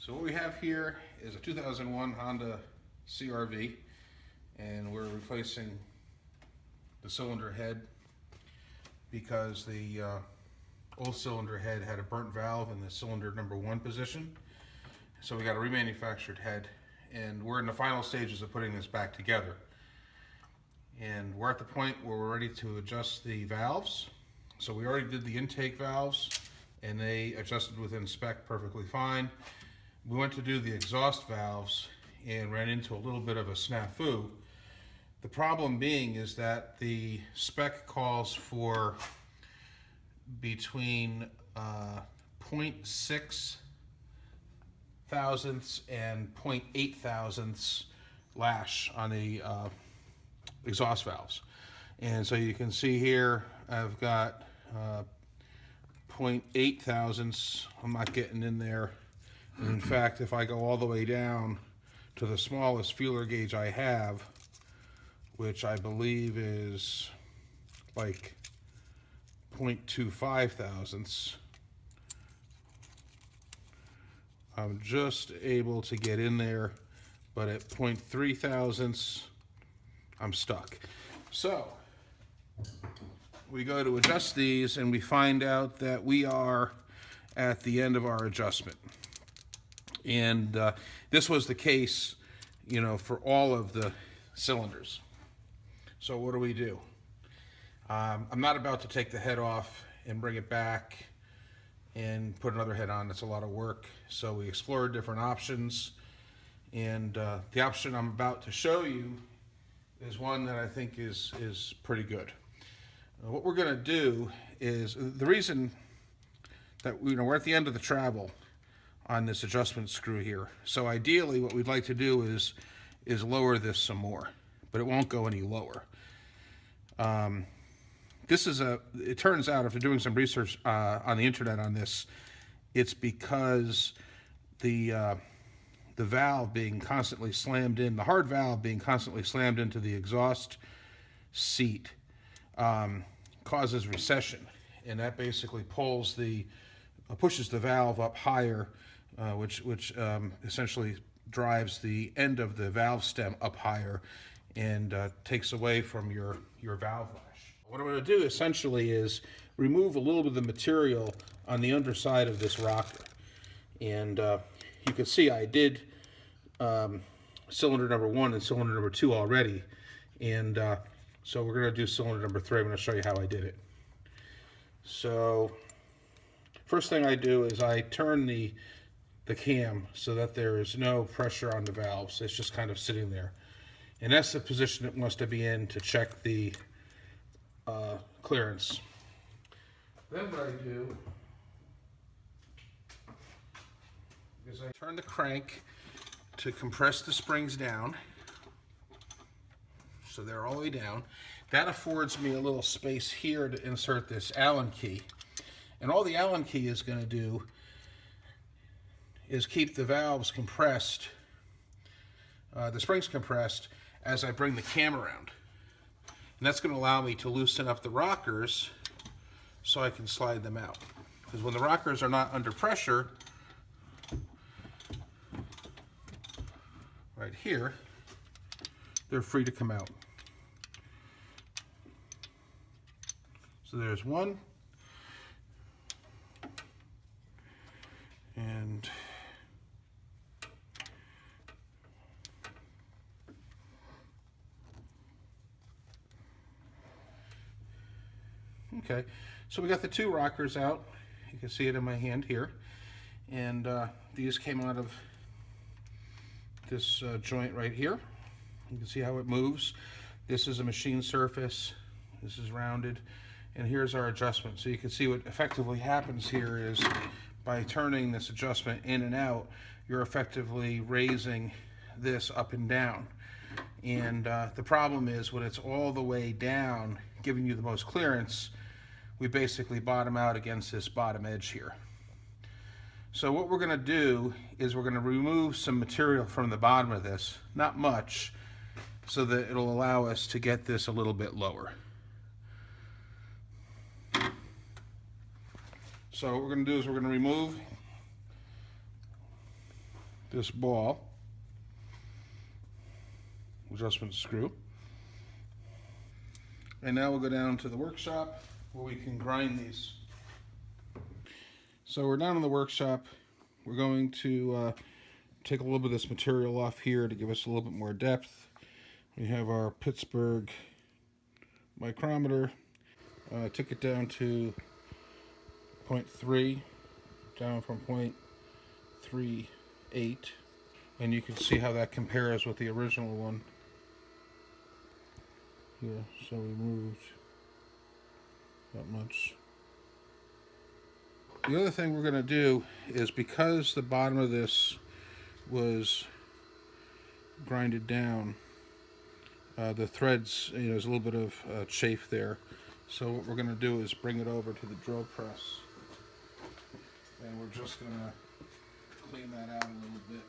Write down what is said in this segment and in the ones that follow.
So what we have here is a 2001 Honda CRV, and we're replacing the cylinder head because the old cylinder head had a burnt valve in the cylinder number 1 position. So we got a remanufactured head, and we're in the final stages of putting this back together. And we're at the point where we're ready to adjust the valves. So we already did the intake valves, and they adjusted within spec perfectly fine. We went to do the exhaust valves and ran into a little bit of a snafu. The problem being is that the spec calls for between 0.6 thousandths and 0.8 thousandths lash on the exhaust valves. And so you can see here I've got 0.8 thousandths. I'm not getting in there. And in fact, if I go all the way down to the smallest feeler gauge I have, which I believe is like 0.25 thousandths, I'm just able to get in there, but at 0.3 thousandths, I'm stuck. So we go to adjust these and we find out that we are at the end of our adjustment. And this was the case, you know, for all of the cylinders. So what do? I'm not about to take the head off and bring it back and put another head on. That's a lot of work. So we explored different options, and the option I'm about to show you is one that I think is pretty good. What we're going to do is, the reason that we're at the end of the travel on this adjustment screw here. So ideally what we'd like to do is lower this some more, but it won't go any lower. It turns out, after doing some research on the internet on this, it's because the valve being constantly slammed in, the hard valve being constantly slammed into the exhaust seat causes recession, and that basically pushes the valve up higher, which essentially drives the end of the valve stem up higher and takes away from your valve lash. What I'm going to do essentially is remove a little bit of the material on the underside of this rocker. And you can see I did cylinder number 1 and cylinder number 2 already. And so we're going to do cylinder number 3. I'm going to show you how I did it. So first thing I do is I turn the cam so that there is no pressure on the valves. It's just kind of sitting there. And that's the position it wants to be in to check the clearance. Then what I do is I turn the crank to compress the springs down, so they're all the way down. That affords me a little space here to insert this Allen key. And all the Allen key is going to do is keep the valves compressed, the springs compressed, as I bring the cam around. And that's going to allow me to loosen up the rockers so I can slide them out. Because when the rockers are not under pressure, right here, they're free to come out. So there's one. And okay, so we got the 2 rockers out. You can see it in my hand here. And these came out of this joint right here. You can see how it moves. This is a machine surface. This is rounded. And here's our adjustment. So you can see what effectively happens here is by turning this adjustment in and out, you're effectively raising this up and down. And the problem is when it's all the way down, giving you the most clearance, we basically bottom out against this bottom edge here. So what we're going to do is we're going to remove some material from the bottom of this, not much, so that it'll allow us to get this a little bit lower. So what we're going to do is we're going to remove this ball adjustment screw. And now we'll go down to the workshop where we can grind these. So we're down in the workshop. We're going to take a little bit of this material off here to give us a little bit more depth. We have our Pittsburgh micrometer. I took it down to 0.3, down from 0.38, and you can see how that compares with the original one. Here, so we moved that much. The other thing we're going to do is, because the bottom of this was grinded down, the threads, there's a little bit of chafe there. So what we're going to do is bring it over to the drill press, and we're just going to clean that out a little bit.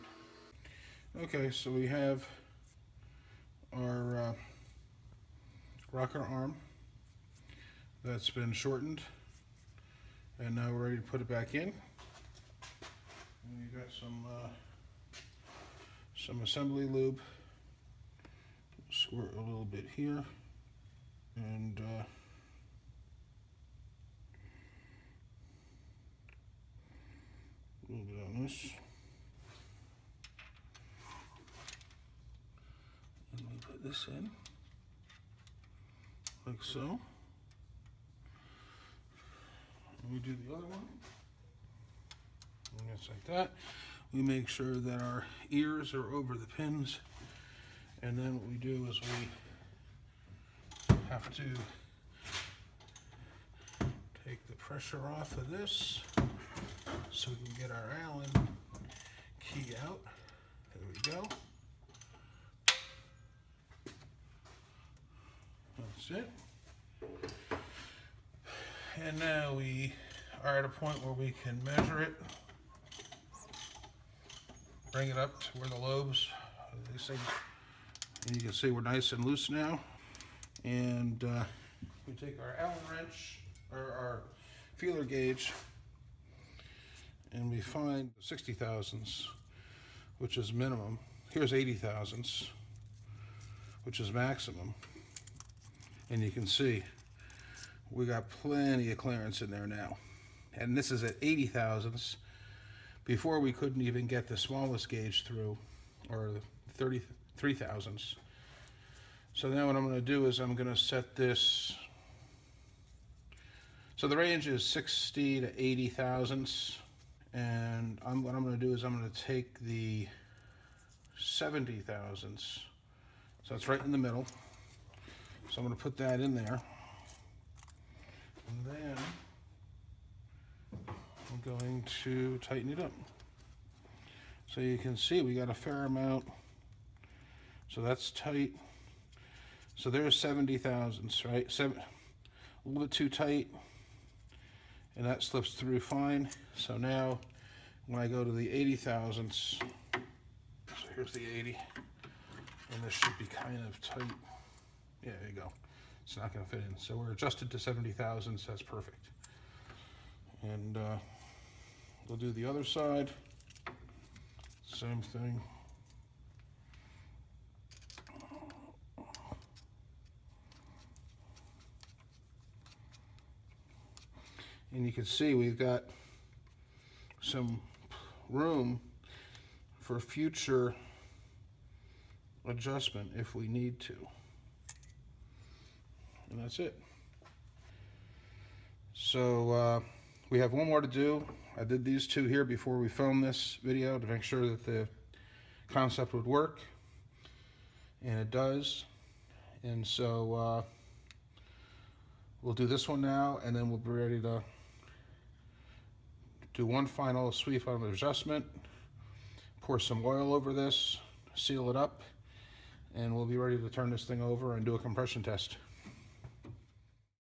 Okay, so we have our rocker arm that's been shortened, and now we're ready to put it back in. And you got some assembly lube. Squirt a little bit here, and a little bit on this. And we put this in like so. And we do the other one. And it's like that. We make sure that our ears are over the pins. And then what we do is we have to take the pressure off of this so we can get our Allen key out. There we go. That's it. And now we are at a point where we can measure it, bring it up to where the lobes of these things, and you can see we're nice and loose now. And we take our Allen wrench, or our feeler gauge, and we find 60 thousandths, which is minimum. Here's 80 thousandths, which is maximum. And you can see we got plenty of clearance in there now. And this is at 80 thousandths. Before, we couldn't even get the smallest gauge through, or 33 thousandths. So now what I'm going to do is I'm going to set this. So the range is 60 to 80 thousandths. And what I'm going to do is I'm going to take the 70 thousandths. So it's right in the middle. So I'm going to put that in there. And then I'm going to tighten it up. So you can see we got a fair amount. So that's tight. So there's 70 thousandths, right? A little bit too tight. And that slips through fine. So now when I go to the 80 thousandths, so here's the 80. And this should be kind of tight. Yeah, there you go. It's not going to fit in. So we're adjusted to 70 thousandths. That's perfect. And we'll do the other side. Same thing. And you can see we've got some room for future adjustment if we need to. And that's it. So we have one more to do. I did these two here before we filmed this video to make sure that the concept would work, and it does. And so we'll do this one now, and then we'll be ready to do one final sweep on the adjustment, pour some oil over this, seal it up, and we'll be ready to turn this thing over and do a compression test.